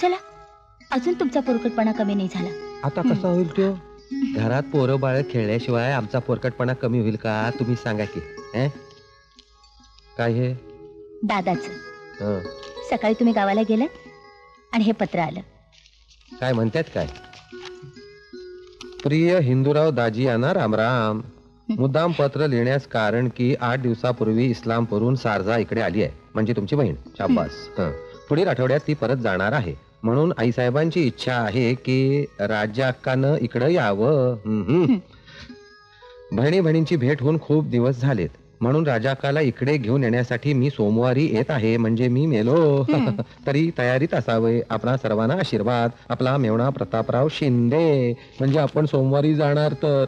चला, अजून तुमचा पोरकटपणा कमी नाही झाला. आता कसा होईल तो? घरात पोरं बाळ खेळल्याशिवाय आमचा पोरकटपणा कमी होईल का? तुम्ही सांगा की. काय हे? दादाचं. सकाळी तुम्ही गावाला गेलात आणि हे पत्र आलं. काय म्हणतात काय? प्रिय हिंदूराव दाजी यांना रामराम. मुद्दाम पत्र लिहिण्यास कारण की 8 दिवसापूर्वी इस्लामपूरहून सारजा इकडे आली आहे, म्हणजे तुमची बहीण. शाबास. पुढील आठवड्यात ती परत जाणार आहे, म्हणून आईसाहेबांची इच्छा आहे की राज्या अक्कानं इकडं यावं. बहिणी बहिणींची भेट होऊन खूप दिवस झालेत, म्हणून राजा अक्काला इकडे घेऊन येण्यासाठी मी सोमवारी येत आहे. म्हणजे मी मेलो तरी तयारीत असावे. आपणा सर्वांना आशीर्वाद. आपला मेवणा प्रतापराव शिंदे. म्हणजे आपण सोमवारी जाणार तर.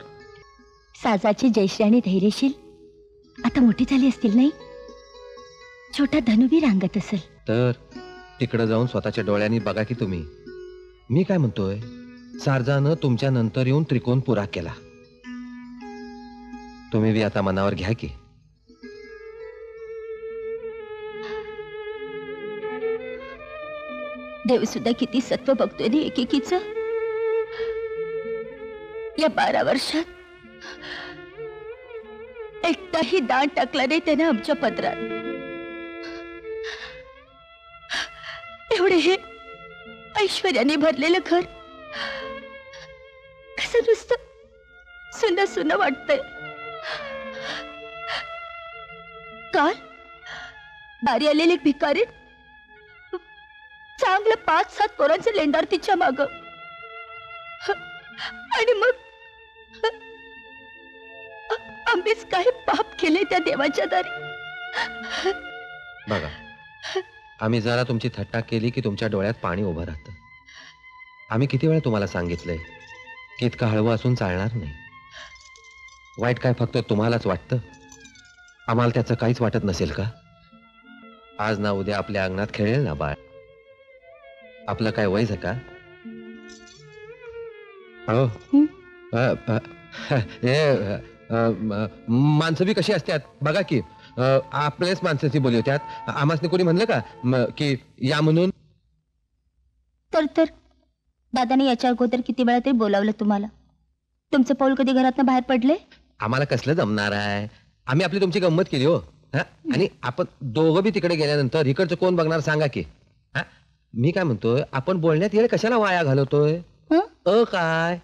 साजाची जयश्री आणि धैर्यशील आता मोठी झाली असतील नाही? छोटा धनुबी रांगत असेल तर तिकडे जाऊन स्वतःच्या डोळ्यांनी बघा की तुम्ही. मी काय म्हणतोय, सारजानं तुमच्या नंतर येऊन त्रिकोण पुरा केला. तुम्ही बी आता मनावर घ्या की. देव सुद्धा किती सत्व बघतोय ना एकेकीच. या 12 वर्षात एकदाही दान टाकला नाही त्याने आमच्या पत्रात. एवढे हे ऐश्वर्याने भरलेलं घर कसं नुसतं सुन सुन वाटतंय. काल दारी आलेले भिकारी चांगलं 5-7 पोरांचं लेंडार तिच्या माग, आणि मग आम्हीच काही पाप केले त्या देवाच्या दारी. बघा, आम्ही जरा तुमची थट्टा केली की तुमच्या डोळ्यात पाणी उभं राहतं. आम्ही किती वेळा तुम्हाला सांगितलंय की इतकं हळवं असून चालणार नाही. वाईट काय फक्त तुम्हालाच वाटतं? आम्हाला त्याचं काहीच वाटत नसेल का? आज ना उद्या आपल्या अंगणात खेळेल ना बाळ. आपलं काय वय का? हो. माणसं बी कशी असतात बघा की. आपल्याच माणसाची बोली होत्यात. आम्हाला कोणी म्हणलं का की या म्हणून? तर दादाने याच्या अगोदर किती वेळा तरी बोलावलं तुम्हाला. तुमचं पाऊल कधी घरातनं बाहेर पडले? आम्हाला कसलं जमणार आहे? आम्ही आपली तुमची गंमत केली हो. आणि आपण दोघं बी तिकडे गेल्यानंतर इकडचं कोण बघणार सांगा की. मी काय म्हणतोय, आपण बोलण्यात येईल कशाला वाया घालवतोय? काय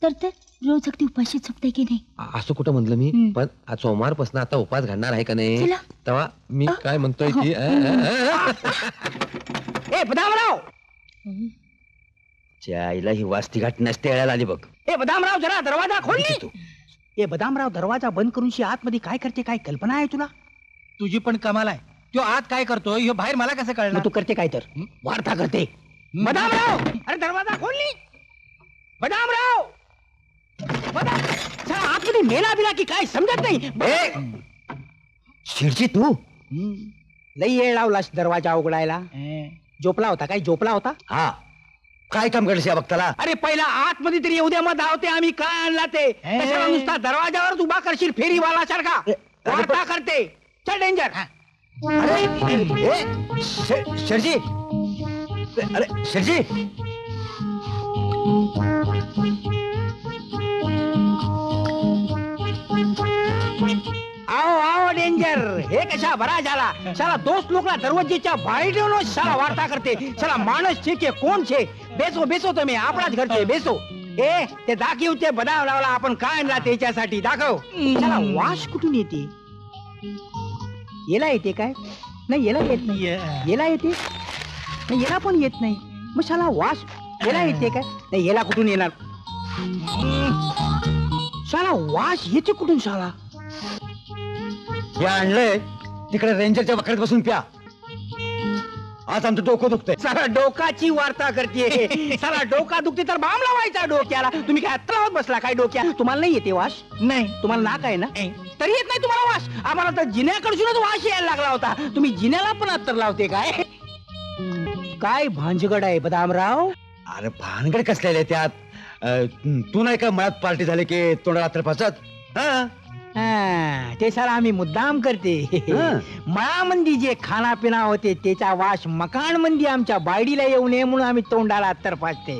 तर रोज अगदी उपाशी झोपते की नाही? असं कुठं म्हणलं मी? पण सोमवारपासून आता उपास घडणार आहे का नाही? तेव्हा मी काय म्हणतोय की बदामराव, आईला ही वास्ती घाट नसते यायला आली बघ. बदामराव, जरा दरवाजा खोल की. बदामराव, दरवाजा बंद करून आतमध्ये काय करते, काय कल्पना आहे तुला? तुझी पण कमाल आहे. तो आत काय करतोय हे बाहेर मला कसं कळणार? तू करते काय तर वार्ता करते. बदामराव, अरे दरवाजा खोलली. बदामराव, आतमध्ये मेला बिला की काय समजत नाही. शिरजी, तू लई येळ लावलास दरवाजा उघडायला. झोपला होता काय? झोपला होता? हा, काय काम करतेस या बघताला? अरे पहिला आतमध्ये तरी येऊ द्या, मग धावते आम्ही काय आणला ते. कशाला नुसता दरवाजावर उभा करशील फेरीवाला सारखा? वार्ता करते. चल डेंजर. अरे शिरजी, अरे शिरजी, आओ आओ डेंजर. हे कशा बरा झाला? साला दोस्त लोकला दरवाजेच्या बाहेर ठेवून साला वार्ता करते. साला माणूस छे के कोण छे? बेसो बेसो तुम्ही आपलाच घरचे बेसो. ते दाखव ते बदाम लावला आपण काय आणला त्याच्यासाठी दाखव. साला वास कुठून येते? याला येते काय? नाही याला येत नाही. याला येते नाही, याला पण येत नाही. मग साला वास याला येते काय? नाही याला कुठून येणार? साला वास येते कुठून? साला हे आणलंय तिकडे रेंजरच्या वखरात बसून प्या. आज आमचं डोकं दुखतंय. साला डोकाची वार्ता करते. साला डोका दुखते तर बाम लावायचा डोक्याला. तुम्ही काय अत्तरावत बसला काय डोक्या? तुम्हाला नाही येते वास? नाही. तुम्हाला नाक आहे ना? तरी येत नाही तुम्हाला वास? आम्हाला तर जिन्याकडूनच वास यायला लागला होता. तुम्ही जिन्याला पण अत्तर लावते काय? काय भांजगड आहे बदामराव? अरे भानगड कसलेले त्यात? तू नाही का मळ्यात पार्टी झाली की तोंडाला अत्तर पाचत? ते साला आम्ही मुद्दाम करते. मळामंदी जे खाना पिना होते त्याचा वास मकान मंदी आमच्या बायडीला येऊ नये म्हणून आम्ही तोंडाला अत्तर फासते.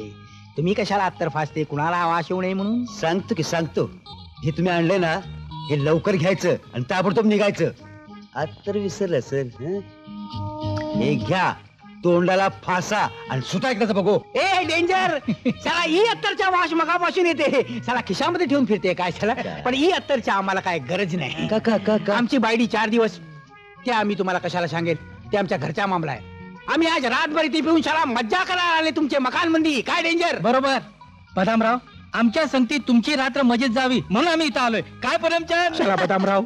तुम्ही कशाला अत्तर फासते? कुणाला वास येऊ नये म्हणून? सांगतो हे तुम्ही आणले ना हे लवकर घ्यायचं आणि ताबडतोब निघायचं. आज तर विसरलं सर. हे घ्या तोंडाला फासा आणि सुता एकदाच बघू. ए डेंजर साला ही अत्तरच्या वास मगापासून येते. साला खिशामध्ये ठेवून फिरते काय साला. पण ही अत्तरच्या आम्हाला काय गरज नाही. का आमची बायडी 4 दिवस त्या आम्ही तुम्हाला कशाला सांगेल. ते आमच्या घरचा मामला आहे. आम्ही आज रातभर इथे पिऊन शाळा मज्जा करायला आले तुमचे मकान मंदी. काय डेंजर? बरोबर बदामराव, आमच्या संगतीत तुमची रात्र मजेत जावी म्हणून आम्ही इथं आलोय. काय परमचंद? शाला बदामराव,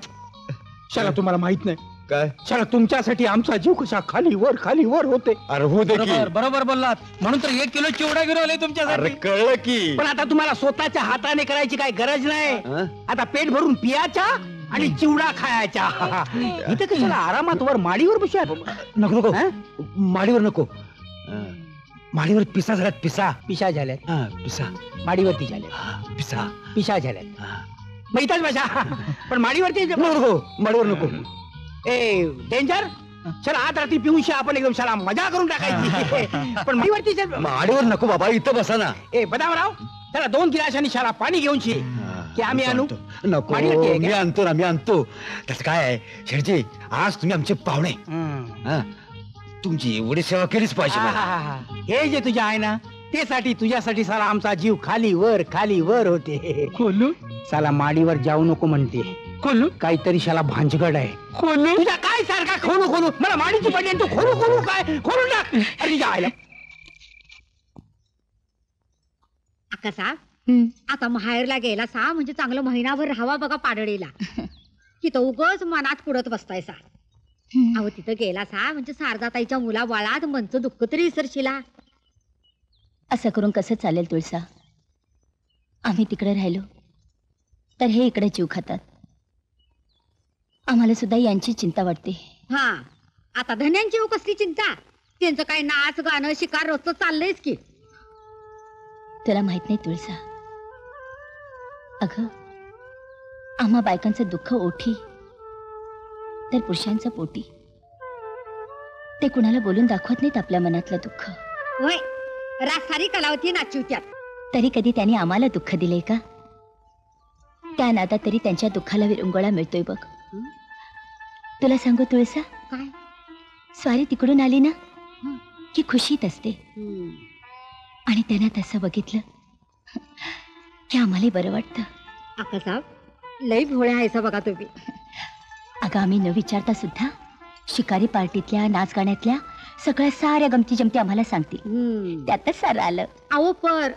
शाला तुम्हाला माहित नाही काय? शाला तुमच्यासाठी आमचा जीव कसा खाली वर होते. अरे हो दे की. बरोबर बोललात म्हणून तर 1 किलो चिवडा गिरवले अरे तुमच्यासाठी. कळलं की. पण आता तुम्हाला स्वतःच्या हाताने करायची काय गरज नाही. हं? आता पेट भरून पियाचा आणि चिवडा खायचा. इथे कशाला आरामात वर माडीवर बसूयात. नको हं? माडीवर नको. माडीवर पिसा झाल्यात पिसा. पिशा झाल्यात. पिसा माडीवरती झाल्यात. पिसा. पिशा झाल्यात. मग इथंच बसा. पण माडीवरती नको माडीवर नको. ए डेंजर चला आज रात्री पिऊन आपण एकदम शाला मजा करून टाकायची. पण माडीवरती माडीवर नको बाबा इथं बसा ना. ए बदामराव त्याला 2 गिलासांनी शाला पाणी घेऊन शे की आम्ही आणू. नको माडीवरती आहे का? मी आणतो. तसं काय आहे शेठजी, आज तुम्ही आमचे पाहुणे. हं. तुमची एवढी सेवा केलीच पाहिजे मला. आहाहा. हे जे तुझ्या आहे ना ते तुझ्यासाठी साला आमचा जीव खाली वर होते. खोलू साला माडीवर जाऊ नको म्हणते. खोलू काहीतरी शाला भांजगड आहे. खोलू तुझ्या काय सारखा खोलू मला माडीची पडली आणि तू खोलू काय खोलून टाक. अरे तुझ्या आईला अक्का साहेब, आता माहेरला गेला सा म्हणजे चांगलं महिनाभर राहावा बघा पाडळीला. तिथं उगच मनात कुडत बसतायसा. अहो तिथं गेला सा म्हणजे शारदाताईच्या मुला बाळात मनचं दुःख तरी विसरशिला. असं करून कसं चालेल तुळसा? आम्ही तिकडे राहिलो तर हे इकडे जीव खातात. आम्हाला सुद्धा यांची चिंता वाटते. हा आता धन्यांची हो कसली चिंता. त्यांचं काय नाच गाणं शिकार रोजचं चाललंयच की. तुला माहित नाही तुळसा, अगं आम्हा बायकांचं दुःख ओठी तर पुरुषांचं पोटी. ते कुणाला बोलून दाखवत नाहीत आपल्या मनातलं दुःख. होय रासारी कलावती नाचिवत्यात. तरी कधी त्यांनी आम्हाला दुःख दिले का? त्या नादात तरी त्यांच्या दुःखाला विरंगुळा मिळतोय बघ. तुला सांगू तुळसा, काय स्वारी तिकडून आली ना की खुशीत असते. हम्म. आणि त्यांना तसं बघितलं की आम्हाला बरं वाटतं. अक्का साहेब लई भोळ्या आहेसा बघा तुम्ही. अगं आम्ही न विचारता सुद्धा शिकारी पार्टीतल्या नाच गाण्यातल्या सगळ्या साऱ्या गमती जमती आम्हाला सांगतील. त्यातच सारं आलं. अहो पर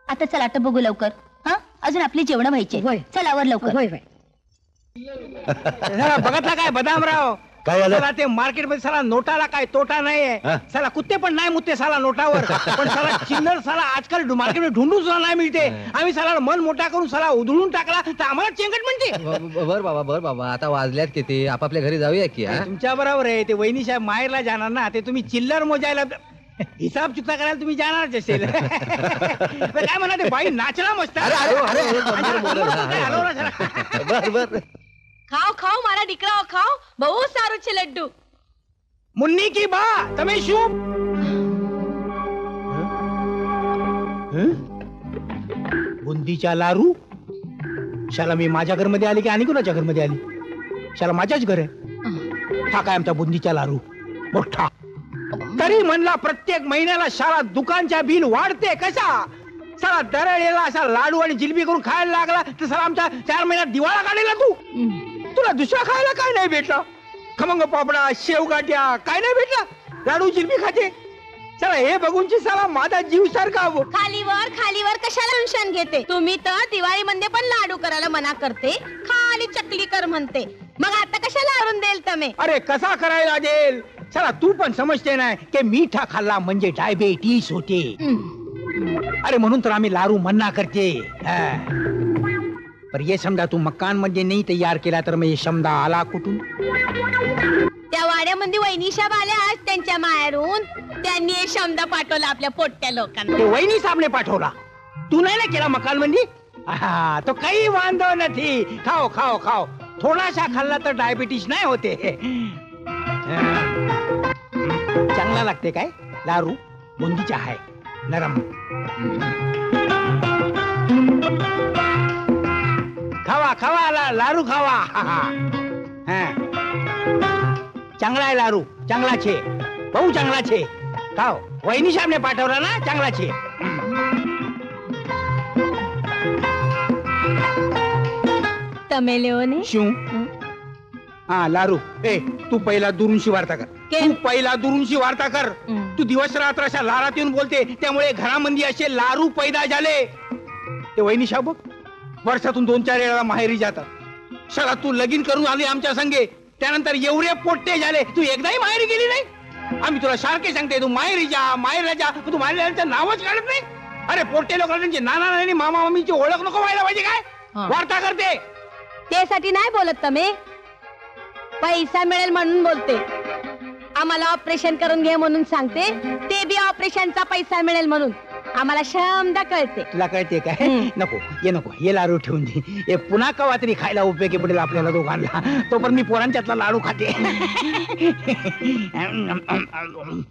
आता चल आता बघू लवकर. हा अजून आपली जेवण व्हायचे. होय. चल आवर लवकर. होय होय. साला बघितला काय बदामराव? काय झालं? साला ते मार्केट मध्ये साला नोटाला काय तोटा नाहीये. हा? साला कुत्ते पण नाही मुत्ते साला नोटावर. पण साला चिल्लर साला आजकाल मार्केट मध्ये ढूंढून सुद्धा नाही मिळते. आम्ही साला मन मोठा करून साला उधळून टाकला तर आम्हाला चेंगट म्हणते. बर बाबा आता वाजल्यात किती, आपापल्या घरी जाऊया की. हा? तुमच्या बरोबर आहे. ते वहिनी साहेब माहेरला जाणार ना, ते तुम्ही चिल्लर मोजायला हिसाब चुकता करायला तुम्ही जाणारच असेल. काय म्हणा ते बाई नाचला मस्त. बर ખાઓ ખાઓ મારા દીકરાઓ ખાઓ બહુ સારું છે લડ્ડુ. मुन्नी की बा તમે શું बुंदीच्या लारू? शाला मी माझ्या घरमध्ये आली की आणि कोणाच्या घरमध्ये आली? शाला माझ्याच घर आहे. हा काय आमच्या बुंदीच्या लारू मोठा. तरी म्हणला प्रत्येक महिन्याला शाळा दुकानच्या बिल वाढते कशा? साला दरवेळेला असा लाडू आणि जिलबी करून खायला लागला तर साला आमच्या 4 महिन्यात दिवाळा काढेला तू. तुला दुसरा खायला काय नाही भेटला? खमंग पापडा शेवगाट्या काय नाही भेटला? लाडू जिलबी खाते. चला हे बघूनची साला माझा जीव सारखा. खालीवर कशाला टेन्शन घेते? तुम्ही तर दिवाळीमध्ये पण लाडू करायला मना करते, खाली चकली कर म्हणते. मग आता कशाला आणून देईल तुम्ही? अरे कसा करायला देईल? चला तू पण समजते नाही की मीठा खाल्ला म्हणजे डायबेटीस होते. अरे म्हणून तर आम्ही लाडू मन्ना करते. पर ये समजा तू मकान मध्ये नाही तयार केला तर मग हे समजा आला कुठून? त्या वाड्यामध्ये वहिनीशाब आल्या आज त्यांच्या माहेरून. त्यांनी हे शब्द पाठवला आपल्या पोट्या लोकांना. ते वहिनी साबणे पाठवला. तू नाही ना केला मकान मध्ये? હા તો કઈ વાંધો નથી, ખાઓ ખાઓ ખાઓ, થોડાशा खाल्ला तर डायबिटीज नाही होते. चांगला लागते काय लारू, बुंदीचा आहे नरम. खावा खावा लारू खावा. चांगला आहे लारू, चांगला छे, बहु चांगला छे. खाओ, वहिनी साहेबने पाठवला ना, चांगला छे. તમે લ્યો ને. શું? हा लारू, ए तू पहिला दुरूनशी वार्ता कर. केम? तू पहिला दुरूनशी वार्ता कर. तू दिवस रात्र अशा लारात येऊन बोलते, त्यामुळे घरामध्ये असे लारू पैदा झाले. ते वहिनी साहेब वर्षातून 2-4 वेळा माहेरी जातात. शाळा तू लगीन करून आली आमच्या संगे, त्यानंतर एवढे पोट्टे झाले, तू एकदाही माहेरी गेली नाही. आम्ही तुला सारखे सांगते तू माहेरी जा, माहेरला जा, तू माहेरचं नावच काढत नाही. अरे पोट्टे लोक त्यांचे नाना नानी मामा मामीची ओळख नको व्हायला पाहिजे काय? वार्ता करते. त्यासाठी नाही बोलत तुम्ही, पैसा मिळेल म्हणून बोलते. आम्हाला ऑपरेशन करून घे म्हणून सांगते, ते बी ऑपरेशनचा पैसा मिळेल म्हणून. आम्हाला शमदा कळते. तुला कळते काय? नको ये लाडू ठेवून दे. हे पुन्हा कवा तरी खायला उपयोगी पडेल आपल्याला दोघांना. तोपर्यंत मी पोरांच्यातला लाडू खाते.